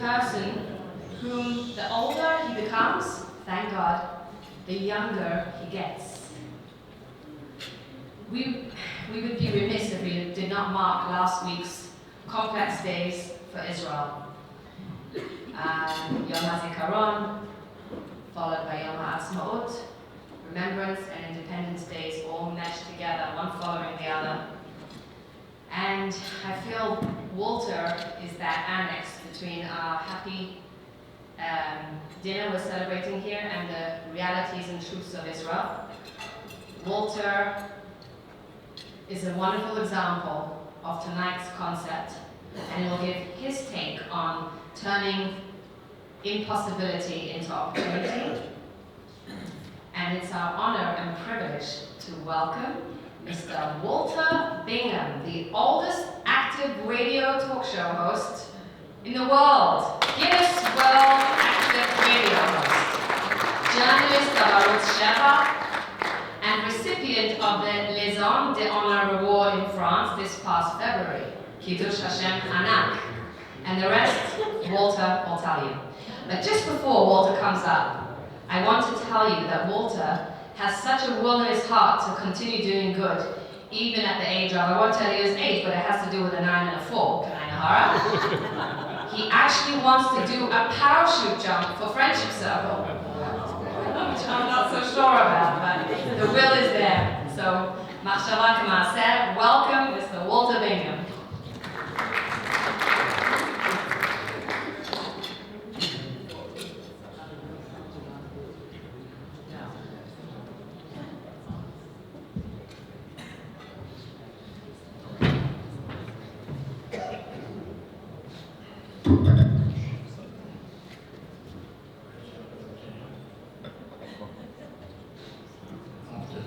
person whom the older he becomes, thank God, the younger he gets. We would be remiss if we did not mark last week's complex days for Israel. Yom HaZikaron, followed by Yom HaAtzmaut, Remembrance and Independence Days all meshed together, one following the other. And I feel Walter is that annex between our happy dinner we're celebrating here and the realities and truths of Israel. Walter is a wonderful example of tonight's concept, and he will give his take on turning impossibility into opportunity. And it's our honor and privilege to welcome Mr. Walter Bingham, the oldest active radio talk show host in the world, Guinness World Radio host, journalist of Arutz Sheva, and recipient of the Les Hommes d'Honneur Award in France this past February, Kiddush Hashem Anak. And the rest, Walter will tell you. But just before Walter comes up, I want to tell you that Walter has such a will in his heart to continue doing good, even at the age of, I won't tell you his age, but it has to do with a 9 and a 4, Hara. He actually wants to do a parachute jump for Friendship Circle, which I'm not so sure about, but the will is there. So, Machshava K'maaseh, welcome Mr. Walter Bingham.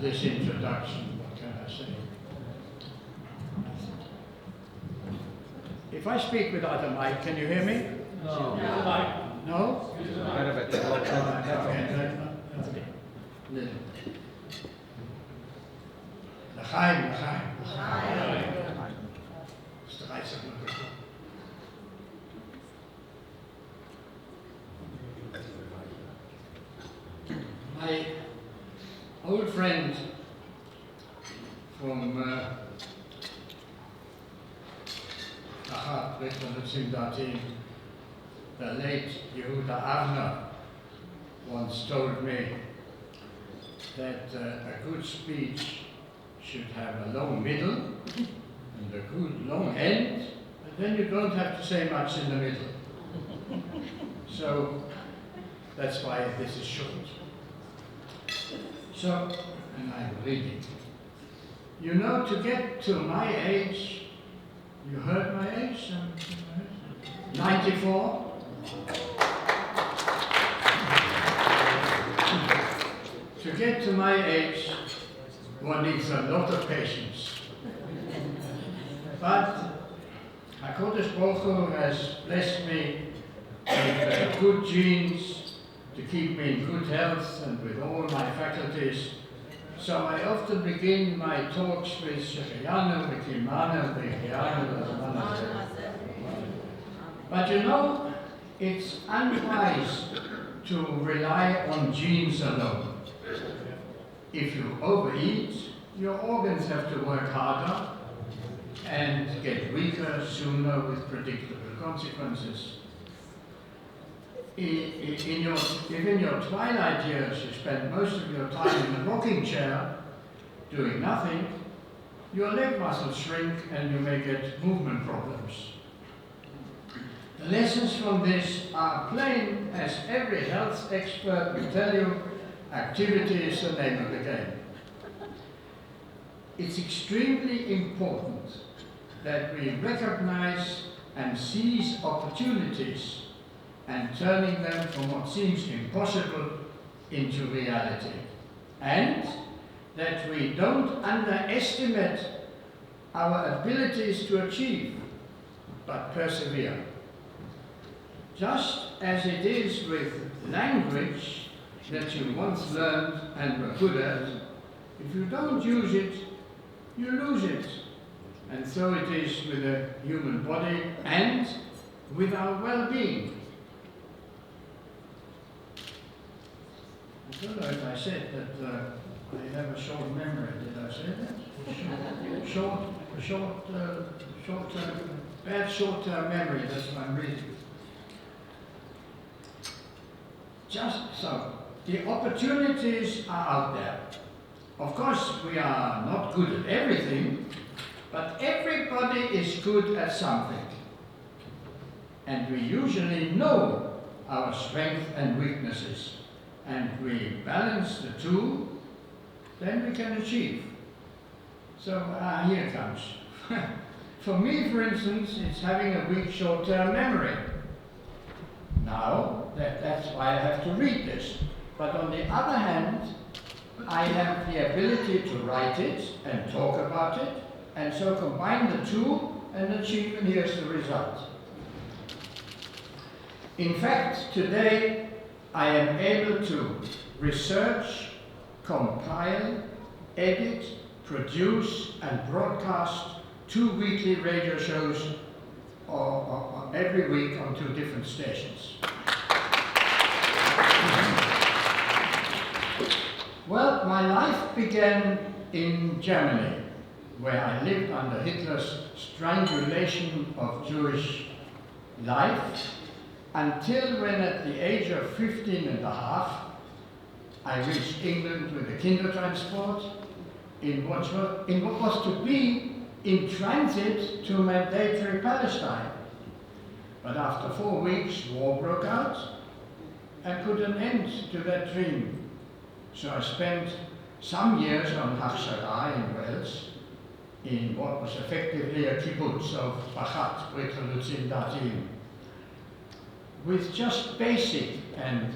This introduction, what can I say? If I speak without a mic, can you hear me? No. No? L'chaim. My old friend from Achat, Brit-Simdatim, the late Yehuda Avner, once told me that a good speech should have a long middle and a good long end, and then you don't have to say much in the middle. So that's why this is short. So, and I'm reading. You know, to get to my age, you heard my age? 94? To get to my age, one needs a lot of patience. But HaKadosh Baruch Hu has blessed me with good genes, to keep me in good health and with all my faculties. So I often begin my talks with Shechayanu, with Imanu, with Yanu. But you know, it's unwise to rely on genes alone. If you overeat, your organs have to work harder and get weaker sooner with predictable consequences. If in your twilight years you spend most of your time in a rocking chair doing nothing, your leg muscles shrink and you may get movement problems. The lessons from this are plain, as every health expert will tell you, activity is the name of the game. It's extremely important that we recognize and seize opportunities and turning them from what seems impossible into reality. And that we don't underestimate our abilities to achieve, but persevere. Just as it is with language that you once learned and were good at, if you don't use it, you lose it. And so it is with the human body and with our well-being. don't know if I said that I have a short memory. Did I say that? Bad short-term memory, that's what I'm reading. Just so, the opportunities are out there. Of course, we are not good at everything, but everybody is good at something. And we usually know our strengths and weaknesses, and we balance the two, then we can achieve. So here it comes. For me, for instance, it's having a weak short-term memory. Now, that's why I have to read this. But on the other hand, I have the ability to write it and talk about it, and so combine the two and achieve, and here's the result. In fact, today I am able to research, compile, edit, produce, and broadcast 2 weekly radio shows every week on 2 different stations. Well, my life began in Germany, where I lived under Hitler's strangulation of Jewish life, until when at the age of 15 and a half, I reached England with a Kindertransport in what was to be in transit to mandatory Palestine. But after 4 weeks, war broke out and put an end to that dream. So I spent some years on Hachshara in Wales, in what was effectively a kibbutz of Bachat, Brit Halutzim Datim, with just basic and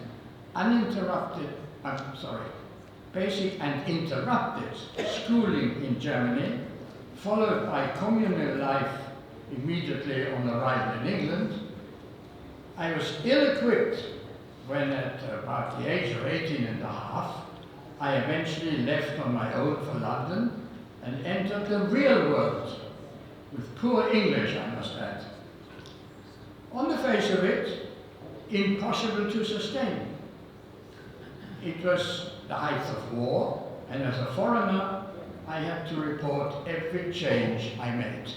interrupted schooling in Germany, followed by communal life immediately on arrival in England. I was ill-equipped when at about the age of 18 and a half, I eventually left on my own for London and entered the real world, with poor English, I must add. On the face of it, impossible to sustain. It was the height of war, and as a foreigner, I had to report every change I made.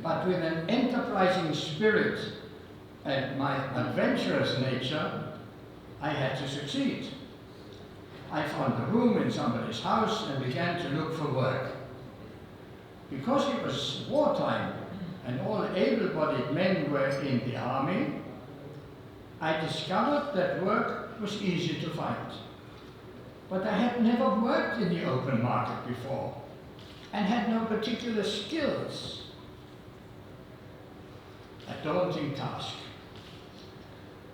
But with an enterprising spirit and my adventurous nature, I had to succeed. I found a room in somebody's house and began to look for work. Because it was wartime and all able-bodied men were in the army, I discovered that work was easy to find. But I had never worked in the open market before and had no particular skills. A daunting task.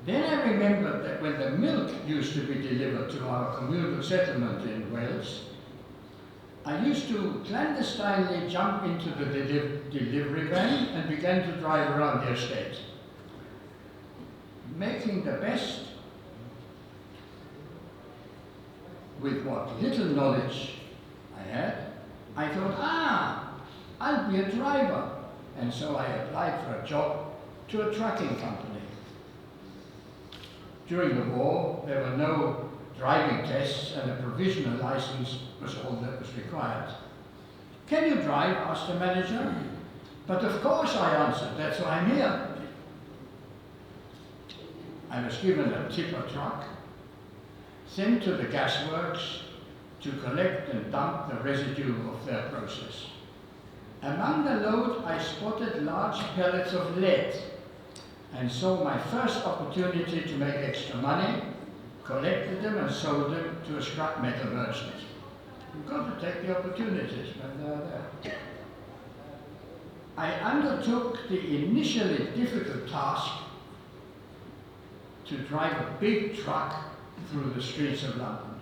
Then I remembered that when the milk used to be delivered to our communal settlement in Wales, I used to clandestinely jump into the delivery van and began to drive around the estate. Making the best with what little knowledge I had, I thought, I'll be a driver. And so I applied for a job to a trucking company. During the war, there were no driving tests and a provisional license was all that was required. Can you drive? Asked the manager. But of course, I answered, that's why I'm here. I was given a tipper truck, sent to the gasworks to collect and dump the residue of their process. Among the load, I spotted large pellets of lead and saw my first opportunity to make extra money, collected them and sold them to a scrap metal merchant. You've got to take the opportunities when they're there. I undertook the initially difficult task to drive a big truck through the streets of London,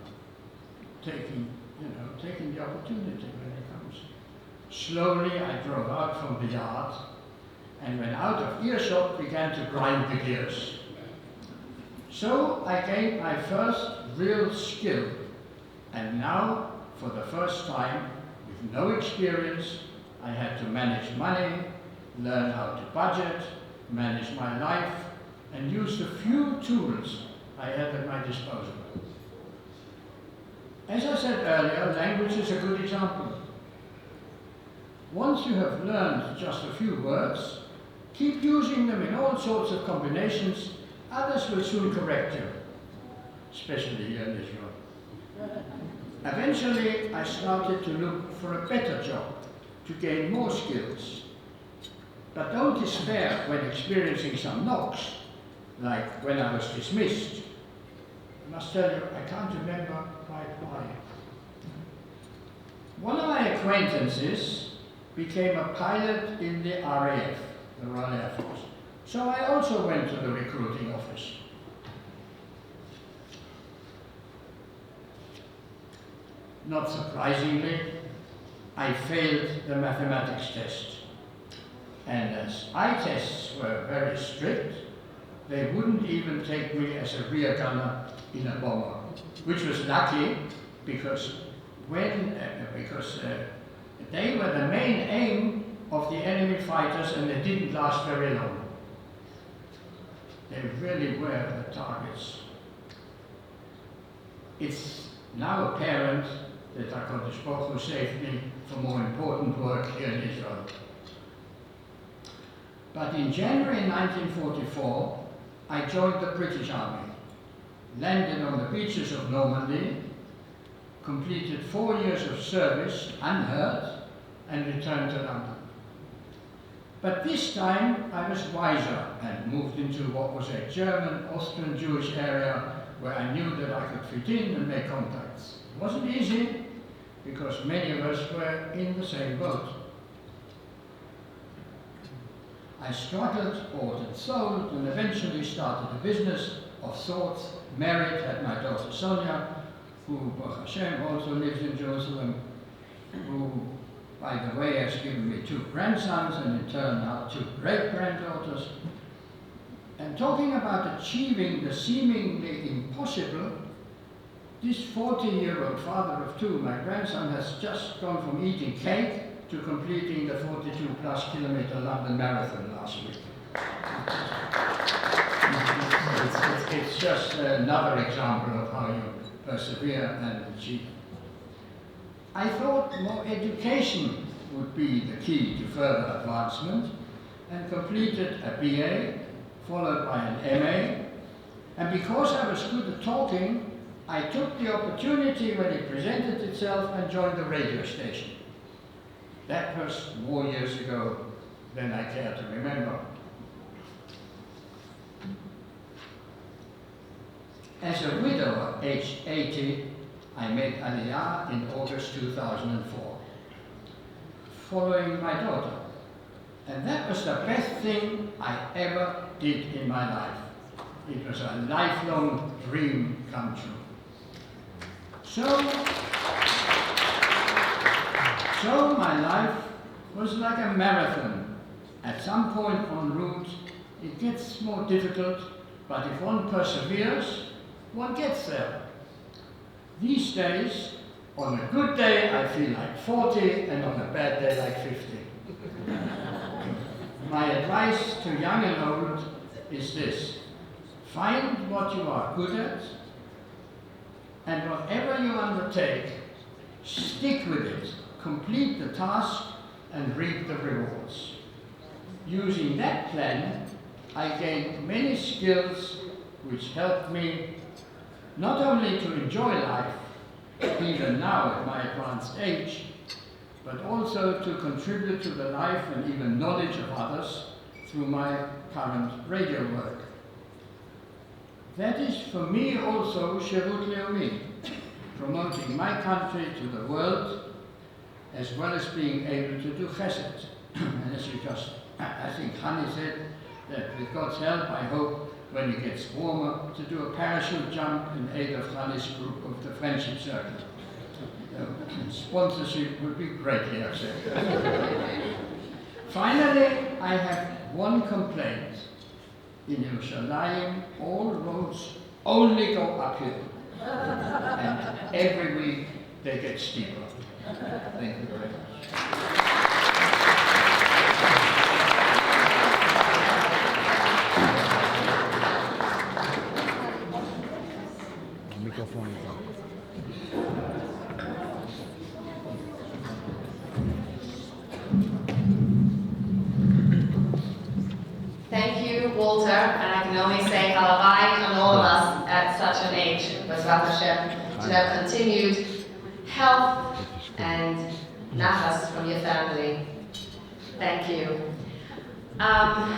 taking the opportunity when it comes. Slowly I drove out from the yard and when out of earshot began to grind the gears. So I gained my first real skill, and now, for the first time, with no experience, I had to manage money, learn how to budget, manage my life, and use the few tools I had at my disposal. As I said earlier, language is a good example. Once you have learned just a few words, keep using them in all sorts of combinations. Others will soon correct you, especially here in Israel. Eventually, I started to look for a better job, to gain more skills. But don't despair when experiencing some knocks, like when I was dismissed. I must tell you, I can't remember quite why. One of my acquaintances became a pilot in the RAF, the Royal Air Force. So I also went to the recruiting office. Not surprisingly, I failed the mathematics test. And as eye tests were very strict, they wouldn't even take me as a rear gunner in a bomber, which was lucky because they were the main aim of the enemy fighters and they didn't last very long. They really were the targets. It's now apparent that HaKadosh Baruch Hu saved me for more important work here in Israel. But in January 1944, I joined the British Army, landed on the beaches of Normandy, completed 4 years of service unhurt, and returned to London. But this time I was wiser and moved into what was a German, Austrian Jewish area where I knew that I could fit in and make contacts. It wasn't easy because many of us were in the same boat. I struggled, bought and sold, and eventually started a business of sorts, married, had my daughter Sonia, who, Baruch Hashem, also lives in Jerusalem, who, by the way, has given me 2 grandsons and in turn now 2 great-granddaughters. And talking about achieving the seemingly impossible, this 40-year-old father of 2, my grandson, has just gone from eating cake to completing the 42+ kilometer London Marathon last week. It's just another example of how you persevere and achieve. I thought more education would be the key to further advancement and completed a BA followed by an MA. And because I was good at talking, I took the opportunity when it presented itself and joined the radio station. That was more years ago than I care to remember. As a widower, aged 80, I made Aliyah in August 2004, following my daughter. And that was the best thing I ever did in my life. It was a lifelong dream come true. So my life was like a marathon. At some point en route, it gets more difficult, but if one perseveres, one gets there. These days, on a good day, I feel like 40, and on a bad day, like 50. My advice to young and old is this: find what you are good at, and whatever you undertake, stick with it, complete the task, and reap the rewards. Using that plan, I gained many skills which helped me not only to enjoy life, even now at my advanced age, but also to contribute to the life and even knowledge of others through my current radio work. That is for me also Shirut Leumi, promoting my country to the world, as well as being able to do chesed. And as you just, I think Hani said, that with God's help, I hope when it gets warmer, to do a parachute jump in aid of Hani's group of the Friendship Circle. Sponsorship would be greatly accepted. Finally, I have one complaint. In Yerushalayim, all roads only go uphill. And every week they get steeper. Thank you very much. Thank you, Walter, and I can only say halavai on all of us at such an age, Bezrat Hashem, to have continued health and nachas from your family. Thank you.